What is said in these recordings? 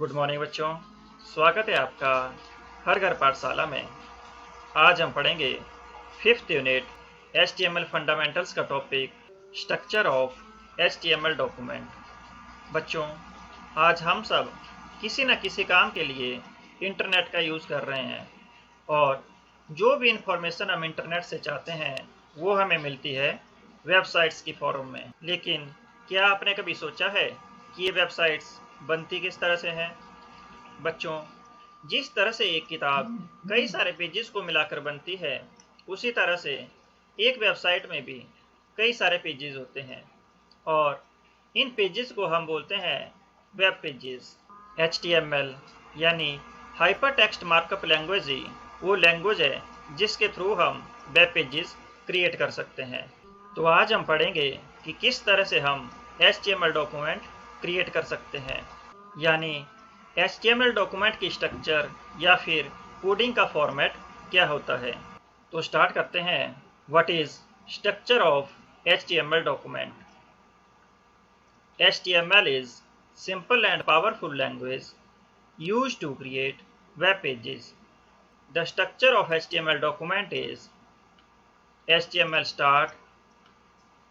Good morning बच्चों। स्वागत है आपका हर घर पाठशाला में। आज हम पढ़ेंगे 5th यूनिट HTML फंडामेंटल्स का topic structure of HTML document. बच्चों, आज हम सब किसी न किसी काम के लिए इंटरनेट का यूज़ कर रहे हैं और जो भी इंफॉर्मेशन हम इंटरनेट से चाहते हैं वो हमें मिलती है वेबसाइट्स की फॉर्म में। लेकिन क्या आपने कभी सोचा है कि ये वेबसाइट्स बनती किस तरह से हैं? बच्चों, जिस तरह से एक किताब कई सारे पेजेस को मिलाकर बनती है, उसी तरह से एक वेबसाइट में भी कई सारे पेजेस होते हैं और इन पेजेस को हम बोलते हैं वेब पेजेस। HTML यानी हाइपर टेक्स्ट मार्कअप लैंग्वेज ही वो लैंग्वेज है जिसके थ्रू हम वेब पेजेस क्रिएट कर सकते हैं। तो आज हम पढ़ेंगे कि किस तरह से हम HTML डॉक्यूमेंट क्रिएट कर सकते हैं, यानी HTML डॉक्यूमेंट की स्ट्रक्चर या फिर कोडिंग का फॉर्मेट क्या होता है। तो स्टार्ट करते हैं। What is structure of HTML document? HTML is simple and powerful language used to create web pages. The structure of HTML document is HTML start,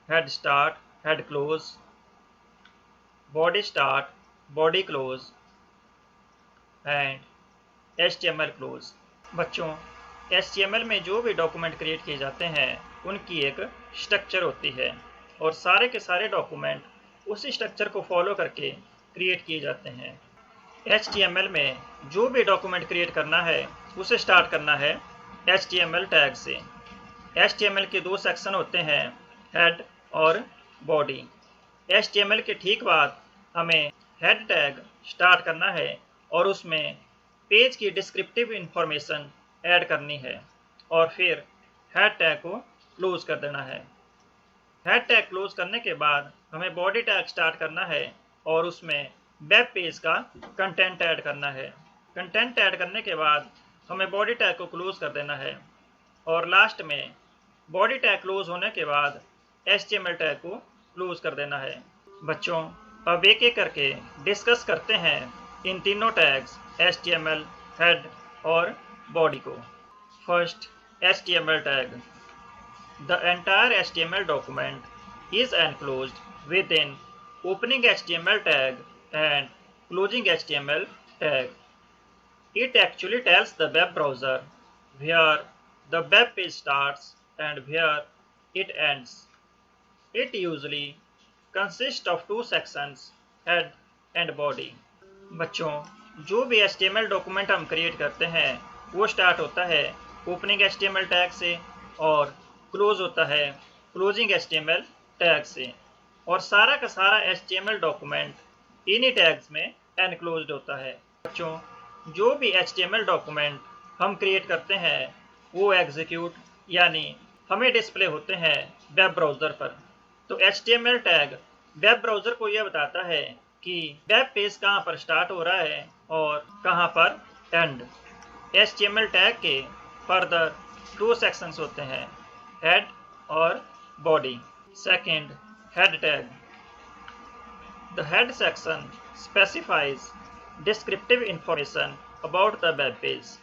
head close, body start, body close and HTML close। बच्चों, HTML में जो भी document create किए जाते हैं उनकी एक structure होती है और सारे के सारे डॉक्यूमेंट उसी स्ट्रक्चर को फॉलो करके क्रिएट किए जाते हैं। HTML में जो भी डॉक्यूमेंट क्रिएट करना है उसे स्टार्ट करना है HTML टैग से। HTML के दो सेक्शन होते हैं, हेड और बॉडी। HTML के ठीक बाद हमें हेड टैग स्टार्ट करना है और उसमें पेज की डिस्क्रिप्टिव इंफॉर्मेशन ऐड करनी है और फिर हेड टैग को क्लोज कर देना है। हेड टैग क्लोज करने के बाद हमें बॉडी टैग स्टार्ट करना है और उसमें वेब पेज का कंटेंट ऐड करना है। कंटेंट ऐड करने के बाद हमें बॉडी टैग को क्लोज कर देना है और लास्ट में बॉडी टैग क्लोज होने के बाद HTML टैग को क्लोज कर देना है। बच्चों, अब एक एक करके डिस्कस करते हैं इन तीनों टैग्स HTML, हेड और बॉडी को। First, HTML tag. The entire HTML document is enclosed within opening HTML tag and closing HTML tag. It actually tells the web browser where the web page starts and where it ends. It usually consists of two sections, head and body. बच्चों, जो भी HTML document हम create करते हैं वो start होता है opening HTML tag से और क्लोज होता है क्लोजिंग HTML टैग से और सारा का सारा HTML डॉक्यूमेंट इन्हीं टैग्स में एनक्लोज्ड होता है। बच्चों, जो भी HTML डॉक्यूमेंट हम क्रिएट करते हैं वो एग्जीक्यूट यानी हमें डिस्प्ले होते हैं वेब ब्राउज़र पर। तो HTML टैग वेब ब्राउज़र को यह बताता है कि वेब पेज कहाँ पर स्टार्ट हो रहा है और कहाँ पर एंड। HTML टैग के फर्दर दो सेक्शंस होते हैं, हेड और body. Second, head tag. The head section specifies descriptive information about the web page.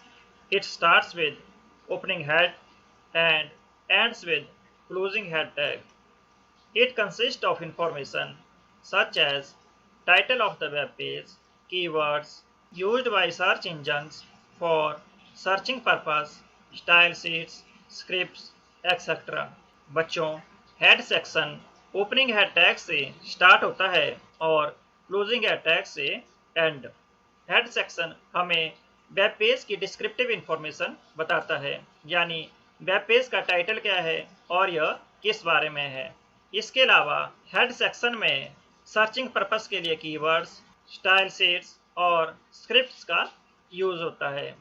It starts with opening head and ends with closing head tag. It consists of information such as title of the web page, keywords used by search engines for searching purpose, style sheets, scripts, etc. बच्चों, head section opening head tag से start होता है और closing head tag से and. Head section हमें web page की descriptive information बताता है, यानी वेब पेज का टाइटल क्या है और यह किस बारे में है। इसके अलावा हेड सेक्शन में सर्चिंग पर्पस के लिए कीवर्ड्स, स्टाइल शीट्स और स्क्रिप्ट्स का यूज होता है।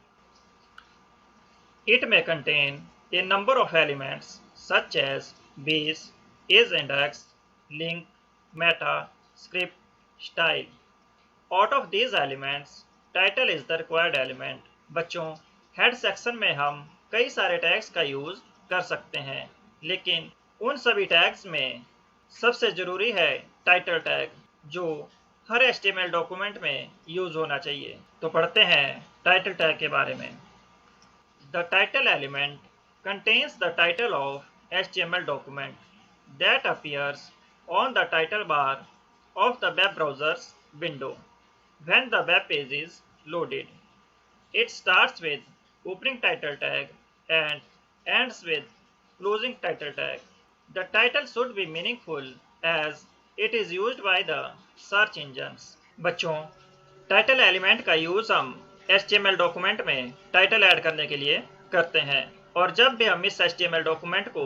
It may contain a number of elements such as base, age index, link, meta, script, style. Out of these elements, title is the required element. बच्चों, head section में हम कई सारे tags का यूज कर सकते हैं, लेकिन उन सभी टैग्स में सबसे जरूरी है टाइटल टैग, जो हर HTML डॉक्यूमेंट में यूज होना चाहिए। तो पढ़ते हैं टाइटल टैग के बारे में। The title element contains the title of HTML document that appears on the title bar of the web browser's window when the web page is loaded. It starts with opening title tag and ends with closing title tag. The title should be meaningful as it is used by the search engines. बच्चों, title element का use हम HTML document में title add करने के लिए करते हैं, और जब भी हम इस HTML डॉक्यूमेंट को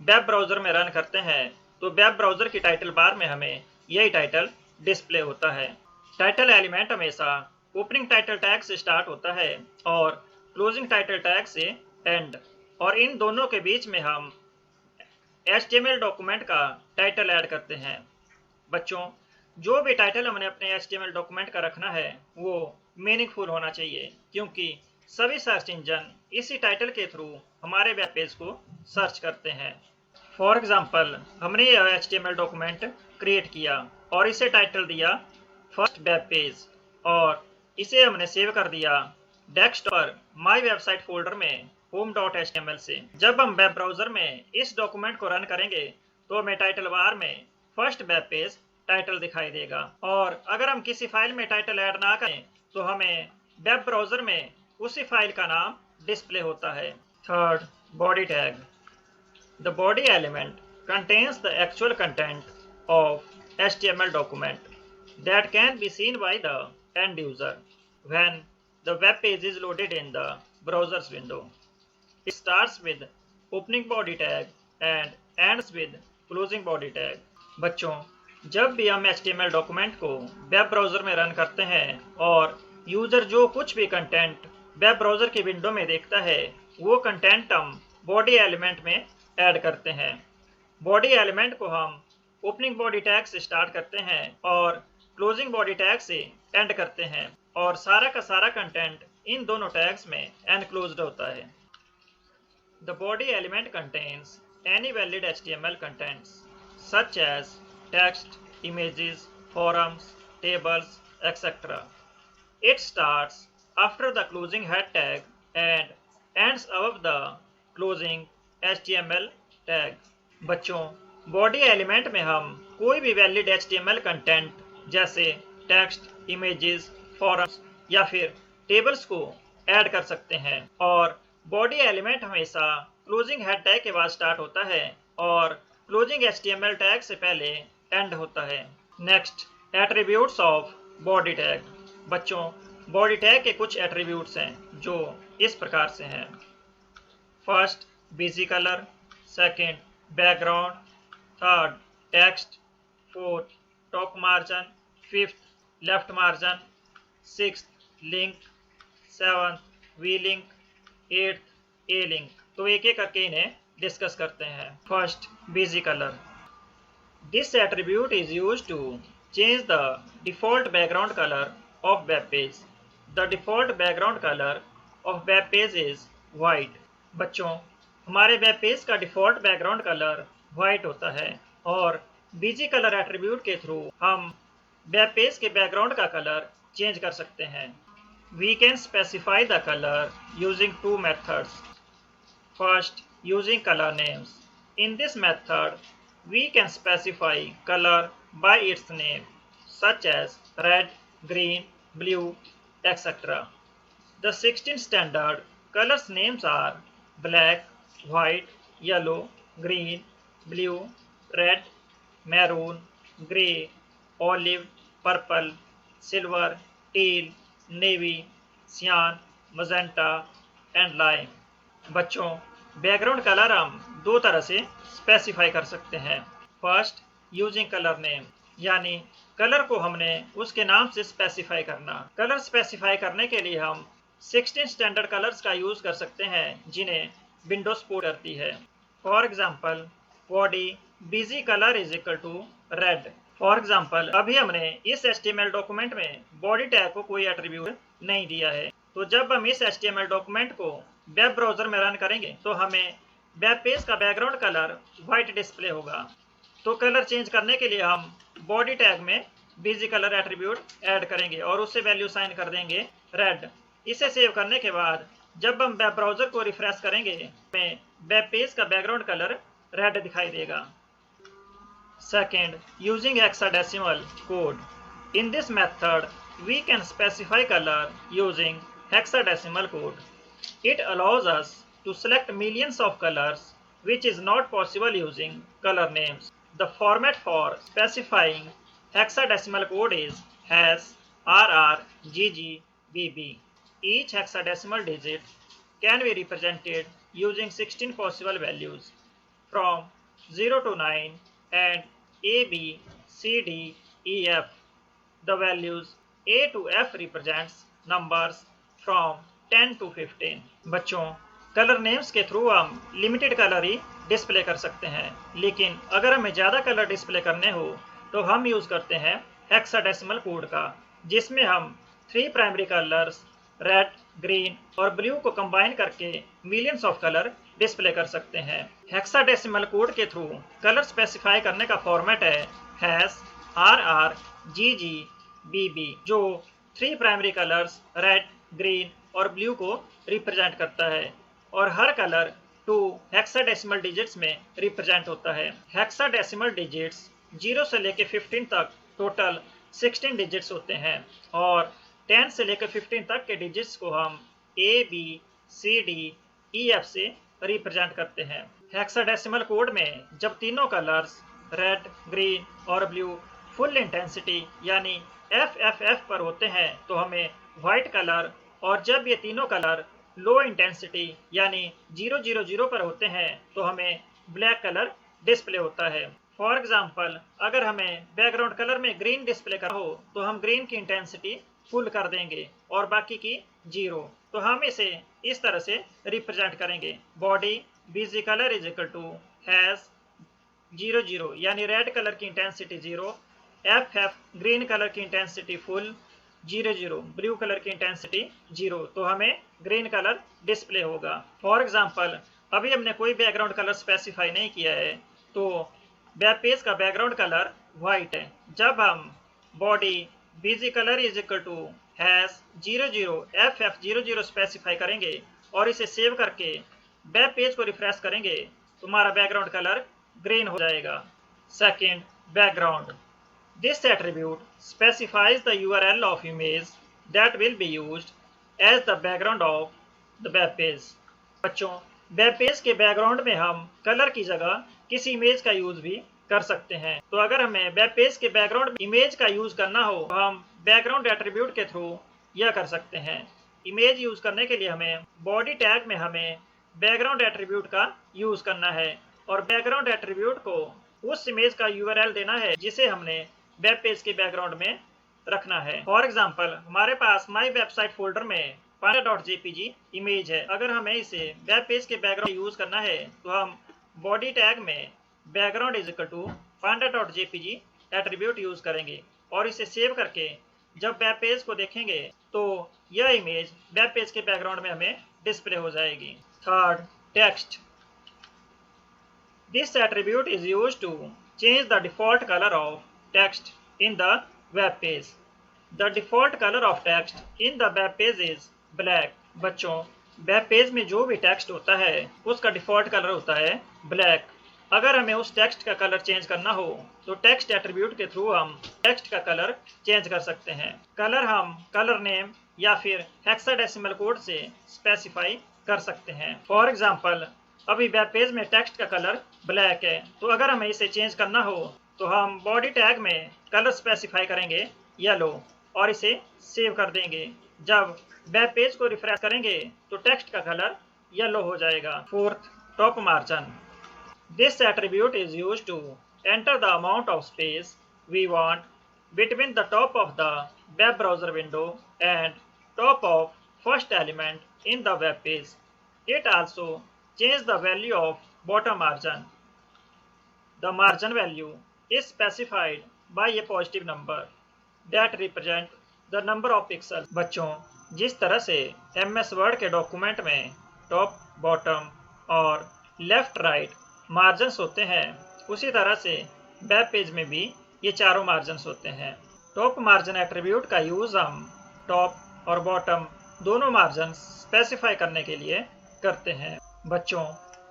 वेब ब्राउज़र में रन करते हैं तो वेब ब्राउज़र की टाइटल बार में हमें यही टाइटल डिस्प्ले होता है। टाइटल एलिमेंट हमेशा ओपनिंग टाइटल टैग से स्टार्ट होता है और क्लोजिंग टाइटल टैग से एंड, और इन दोनों के बीच में हम HTML डॉक्यूमेंट का टाइटल ऐड करते हैं। बच्चों, जो भी टाइटल हमने अपने HTML डॉक्यूमेंट का रखना है वो मीनिंगफुल होना चाहिए, क्योंकि सभी सर्च इंजन इसी टाइटल के थ्रू हमारे वेब पेज को सर्च करते हैं। फॉर एग्जाम्पल, हमने यह HTML डॉक्यूमेंट क्रिएट किया और इसे टाइटल दिया फर्स्ट वेब पेज, और इसे हमने सेव कर दिया डेस्कटॉप पर माई वेबसाइट फोल्डर में home.html से। जब हम वेब ब्राउज़र में इस डॉक्यूमेंट को रन करेंगे तो हमें टाइटल बार में फर्स्ट वेब पेज टाइटल दिखाई देगा, और अगर हम किसी फाइल में टाइटल ऐड ना करें तो हमें वेब ब्राउज़र में उसी फाइल का नाम डिस्प्ले होता है। Third, body tag. The body element contains the actual content of HTML document that can be seen by the end user when the web page is loaded in the browser's window. It starts with opening body tag and ends with closing body tag. बच्चों, जब भी हम HTML document को web browser में run करते हैं और user जो कुछ भी कंटेंट वेब ब्राउज़र की विंडो में देखता है वो कंटेंट हम बॉडी एलिमेंट में ऐड करते हैं। बॉडी एलिमेंट को हम ओपनिंग बॉडी टैग से स्टार्ट करते हैं और क्लोजिंग बॉडी टैग से एंड करते हैं, और सारा का सारा कंटेंट इन दोनों टैग्स में एनक्लोज्ड होता है। The body element contains any valid HTML contents such as text, images, forums, tables, etc. It starts after the closing head tag and ends above the closing HTML tag. बच्चों, body element में हम कोई भी valid HTML content जैसे text, images, forums या फिर tables को add कर सकते हैं, और बॉडी एलिमेंट हमेशा क्लोजिंग हेड टैग के बाद स्टार्ट होता है और क्लोजिंग HTML टैग से पहले एंड होता है। Next, attributes of body tag. बच्चों, बॉडी टैग के कुछ एट्रीब्यूट्स हैं जो इस प्रकार से हैं। First, BG colour. Second, background. Third, text. Fourth, top margin. Fifth, left margin. Sixth, link. Seventh, V link. Eighth, A link. तो एक एक करके इन्हें डिस्कस करते हैं। First, BG colour. This attribute is used to change the default background color of web page. The default background color of web page is white. बच्चों, हमारे web page का डिफॉल्ट बैकग्राउंड कलर वाइट होता है, और BG colour attribute के through हम web page के background का कलर चेंज कर सकते हैं। We can specify the color using two methods. First, using color names. In this method, we can specify color by its name, such as red, green, blue, etc. The 16 standard colors names are black, white, yellow, green, blue, red, maroon, grey, olive, purple, silver, teal, navy, cyan, magenta and lime. बच्चों, background colour हम दो तरह से specify कर सकते हैं। First, using colour name, यानी colour को हमने उसके नाम से स्पेसिफाई करना। कलर स्पेसिफाई करने के लिए हम 16 स्टैंडर्ड कलर्स का यूज कर सकते हैं जिन्हें विंडोज सपोर्ट करती है। For example, body BG colour is equal to red. For example, अभी हमने इस HTML डॉक्यूमेंट में बॉडी टैग को कोई एट्रीब्यूट नहीं दिया है, तो जब हम इस HTML डॉक्यूमेंट को वेब ब्राउजर में रन करेंगे तो हमें वेब पेज का बैकग्राउंड कलर व्हाइट डिस्प्ले होगा। तो कलर चेंज करने के लिए हम बॉडी टैग में बिजी कलर एट्रीब्यूट ऐड करेंगे और उससे वैल्यू साइन कर देंगे रेड। इसे सेव करने के बाद जब हम वेब ब्राउजर को रिफ्रेश करेंगे हमें वेब पेज का बैकग्राउंड कलर रेड दिखाई देगा। Second, using hexadecimal code. In this method we can specify color using hexadecimal code. It allows us to select millions of colors, which is not possible using color names. The format for specifying hexadecimal code is hash RRGGBB. Each hexadecimal digit can be represented using 16 possible values from 0 to 9 and A, B, C, D, E, F. The values A to F represents numbers from 10 to 15. बच्चों, colour names के through हम limited colour ही display कर सकते हैं, लेकिन अगर हमें ज़्यादा कलर डिस्प्ले करने हो तो हम यूज़ करते हैं हेक्साडेसिमल कोड का, जिसमें हम 3 प्राइमरी कलर्स रेड, ग्रीन और ब्लू को कंबाइन करके मिलियंस ऑफ कलर डिस्प्ले कर सकते हैं। हेक्साडेसिमल कोड के थ्रू कलर स्पेसिफाई करने का फॉर्मेट है #RRGGBB, जो 3 प्राइमरी कलर्स रेड, ग्रीन और ब्लू को रिप्रेजेंट करता है और हर कलर 2 हेक्साडेसिमल डिजिट्स में रिप्रेजेंट होता है। हेक्साडेसिमल डिजिट्स 0 से लेकर 15 तक टोटल 16 डिजिट्स होते हैं और 10 से लेकर 15 तक के डिजिट्स को हम A, B, C, D, E, F से रिप्रेजेंट करते हैं। हेक्साडेसिमल कोड में जब तीनों कलर्स रेड, ग्रीन और ब्लू फुल इंटेंसिटी यानी FFF पर होते हैं तो हमें व्हाइट कलर, और जब ये तीनों कलर लो इंटेंसिटी यानी 000 पर होते हैं तो हमें ब्लैक कलर डिस्प्ले होता है। फॉर एग्जाम्पल, अगर हमें बैकग्राउंड कलर में ग्रीन डिस्प्ले करना हो तो हम ग्रीन की इंटेंसिटी फुल कर देंगे और बाकी की 0। तो हम इसे इस तरह से रिप्रेजेंट करेंगे। Body BG colour is equal to hash 00 यानी रेड कलर की इंटेंसिटी 0, FF ग्रीन कलर की इंटेंसिटी फुल 00, ब्लू कलर की इंटेंसिटी 0, तो हमें ग्रीन कलर डिस्प्ले होगा। फॉर एग्जाम्पल, अभी हमने कोई बैकग्राउंड कलर स्पेसिफाई नहीं किया है तो वेब पेज का बैकग्राउंड कलर व्हाइट है। जब हम body BG colour is equal to hash 00 FF 00 specify करेंगे और इसे सेव करके वेब पेज को रिफ्रेश करेंगे तो हमारा बैकग्राउंड कलर ग्रीन हो जाएगा। Second, background. This attribute specifies the URL of image that will be used as the background of the web page. बच्चों, वेब पेज के बैकग्राउंड में हम कलर की जगह किसी इमेज का यूज भी कर सकते हैं। तो अगर हमें वेब पेज के बैकग्राउंड में इमेज का यूज करना हो तो हम बैकग्राउंड एट्रीब्यूट के थ्रू यह कर सकते हैं। इमेज यूज करने के लिए हमें बॉडी टैग में हमें बैकग्राउंड एट्रीब्यूट का यूज करना है और बैकग्राउंड एट्रीब्यूट को उस इमेज का URL देना है जिसे हमने वेब पेज के बैकग्राउंड में रखना है। फॉर एग्जाम्पल, हमारे पास माई वेबसाइट फोल्डर में panda.jpg इमेज है। अगर हमें इसे वेब पेज के बैकग्राउंड यूज करना है तो हम बॉडी टैग में background is equal to panda.jpg attribute use करेंगे और इसे सेव करके जब वेब पेज को देखेंगे तो यह इमेज वेब पेज के बैकग्राउंड में हमें डिस्प्ले हो जाएगी। Third, text. This attribute is used to change the default color of text in the web page. The default color of text in the web page is black. बच्चों, web page में जो भी text होता है उसका default colour होता है black. अगर हमें उस टेक्स्ट का कलर चेंज करना हो तो टेक्स्ट एट्रीब्यूट के थ्रू हम टेक्स्ट का कलर चेंज कर सकते हैं। कलर हम कलर नेम या फिर हेक्साडेसिमल कोड से स्पेसिफाई कर सकते हैं। फॉर एग्जाम्पल, अभी वेब पेज में टेक्स्ट का कलर ब्लैक है, तो अगर हमें इसे चेंज करना हो तो हम बॉडी टैग में कलर स्पेसिफाई करेंगे येलो और इसे सेव कर देंगे। जब वेब पेज को रिफ्रेश करेंगे तो टेक्स्ट का कलर येलो हो जाएगा। Fourth, top margin. This attribute is used to enter the amount of space we want between the top of the web browser window and top of first element in the web page. It also change the value of bottom margin. The margin value is specified by a positive number that represent the number of pixels. बच्चों, जिस तरह से MS Word के document में top, bottom और left right margins होते हैं, उसी तरह से वेब पेज में भी ये चारों मार्जिन्स होते हैं। टॉप मार्जिन एट्रीब्यूट का यूज हम टॉप और बॉटम दोनों मार्जिन स्पेसिफाई करने के लिए करते हैं। बच्चों,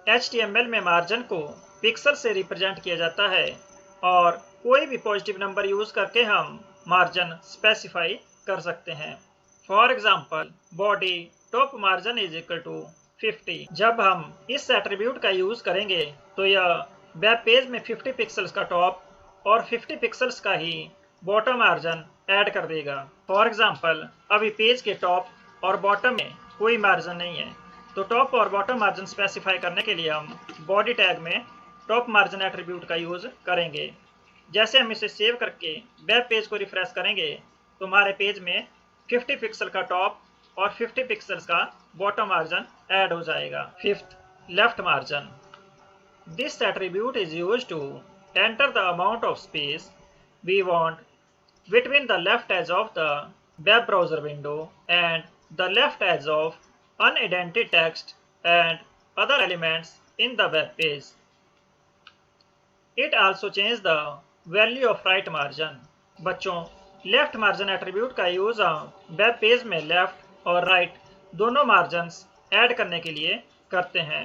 HTML में मार्जिन को पिक्सल से रिप्रेजेंट किया जाता है और कोई भी पॉजिटिव नंबर यूज करके हम मार्जिन स्पेसिफाई कर सकते हैं। For example, body top margin is equal to 50। जब हम इस एट्रीब्यूट का यूज करेंगे तो यह वेब पेज में 50 पिक्सल्स का टॉप और 50 पिक्सल्स का ही बॉटम मार्जिन ऐड कर देगा। फॉर एग्जाम्पल, अभी पेज के टॉप और बॉटम में कोई मार्जिन नहीं है, तो टॉप और बॉटम मार्जिन स्पेसिफाई करने के लिए हम बॉडी टैग में टॉप मार्जिन एट्रीब्यूट का यूज करेंगे। जैसे हम इसे सेव करके वेब पेज को रिफ्रेश करेंगे तो हमारे पेज में 50 पिक्सल का टॉप और 50 पिक्सल्स का बॉटम मार्जिन ऐड हो जाएगा। Fifth, left margin. This attribute is used to enter the amount of space we want between the left edge of the web browser window and the left edge of unindented text and other elements in the web page. It also changes the value of right margin. बच्चों, left margin attribute का use हम web page में left और right दोनों margins add करने के लिए करते हैं।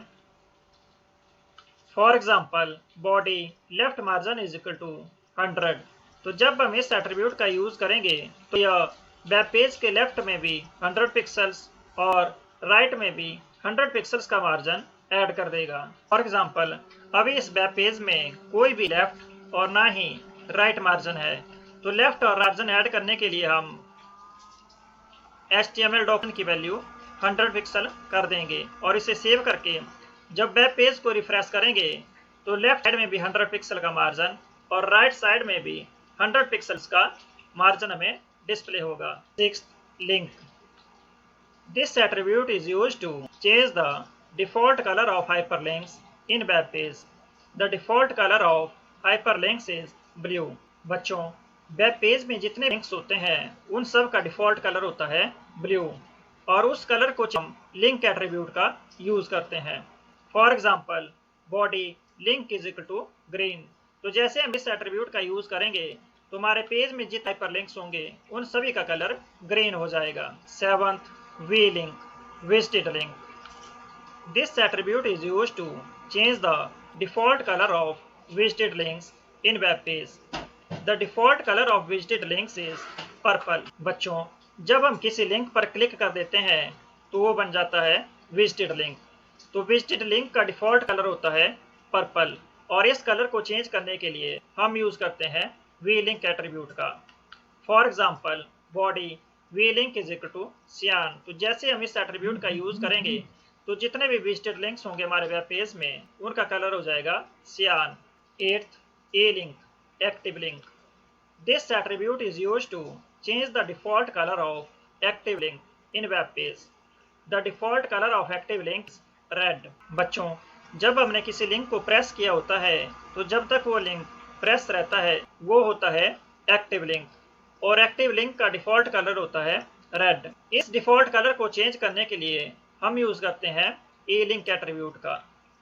For example, body left margin is equal to 100। तो जब हम इस एट्रीब्यूट का यूज करेंगे तो यह वेब पेज के लेफ्ट में भी 100 पिक्सल्स और राइट में भी 100 पिक्सल्स का मार्जिन ऐड कर देगा। फॉर एग्जांपल, अभी इस वेब पेज में कोई भी लेफ्ट और ना ही राइट मार्जिन है, तो लेफ्ट और मार्जिन ऐड करने के लिए हम HTML डॉक्यूमेंट की वैल्यू 100 पिक्सल कर देंगे और इसे सेव करके जब वेब पेज को रिफ्रेश करेंगे तो लेफ्ट साइड में भी 100 पिक्सल का मार्जिन और राइट साइड में भी 100 पिक्सल्स का मार्जिन हमें डिस्प्ले होगा। Sixth, link. This attribute is used to change the default colour of hyperlinks in web page. The default colour of hyperlinks is blue. बच्चों, वेब पेज में जितने links होते हैं उन सब का डिफॉल्ट कलर होता है ब्लू और उस कलर को हम लिंक एट्रीब्यूट का यूज करते हैं। For example, body link is equal to green. तो जैसे हम इस एट्रीब्यूट का यूज करेंगे तो हमारे पेज में जितने हाइपरलिंक्स होंगे उन सभी का कलर ग्रीन हो जाएगा। Seventh, V link, visited link. This attribute is used to change the default colour of visited links in web page. The default colour of visited links is purple. बच्चों, जब हम किसी लिंक पर click कर देते हैं तो वो बन जाता है विजिटेड लिंक। तो विजिटेड लिंक का डिफॉल्ट कलर होता है पर्पल और इस कलर को चेंज करने के लिए हम यूज करते हैं वी लिंक एट्रीब्यूट का। For example, body V link is equal to cyan. तो जैसे हम इस एट्रीब्यूट का यूज करेंगे तो जितने भी विजिटेड लिंक्स होंगे हमारे वेब पेज में उनका कलर हो जाएगा cyan. Eighth, A link, active link. This attribute is used to change the default colour of active link in web page. The default colour of active link red. बच्चों, जब हमने किसी link को press किया होता है तो जब तक वो लिंक प्रेस रहता है वो होता है एक्टिव लिंक और एक्टिव लिंक का डिफॉल्ट कलर होता है रेड। इस डिफॉल्ट कलर को चेंज करने के लिए हम यूज करते हैं ए लिंक एट्रीब्यूट का।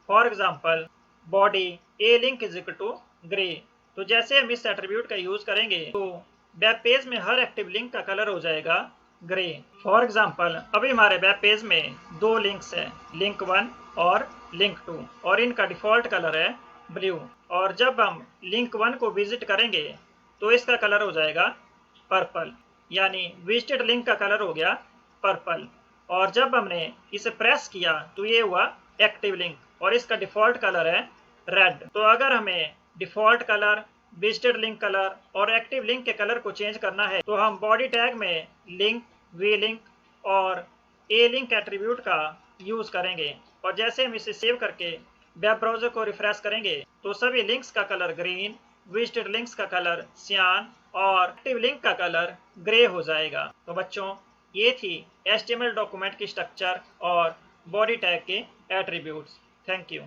For example, body A link is equal to grey. तो जैसे हम इस एट्रीब्यूट का यूज करेंगे तो वेब पेज में हर एक्टिव लिंक का कलर हो जाएगा ग्रे। फॉर एग्जाम्पल, अभी हमारे वेब पेज में दो लिंक्स है, लिंक 1 और लिंक 2 और इनका डिफॉल्ट कलर है ब्लू और जब हम लिंक 1 को विजिट करेंगे तो इसका कलर हो जाएगा पर्पल, यानी विजिटेड लिंक का कलर हो गया पर्पल और जब हमने इसे प्रेस किया तो ये हुआ एक्टिव लिंक और इसका डिफॉल्ट कलर है रेड। तो अगर हमें default colour, visited link colour और एक्टिव लिंक के कलर को चेंज करना है तो हम बॉडी टैग में लिंक, वी लिंक और ए लिंक एट्रीब्यूट का यूज करेंगे और जैसे हम इसे सेव करके वेब ब्राउजर को रिफ्रेश करेंगे तो सभी लिंक्स का कलर ग्रीन, विजिटेड लिंक्स का कलर सियान और एक्टिव लिंक का कलर ग्रे हो जाएगा। तो बच्चों, ये थी HTML डॉक्यूमेंट की स्ट्रक्चर और बॉडी टैग के एट्रीब्यूट्स। Thank you.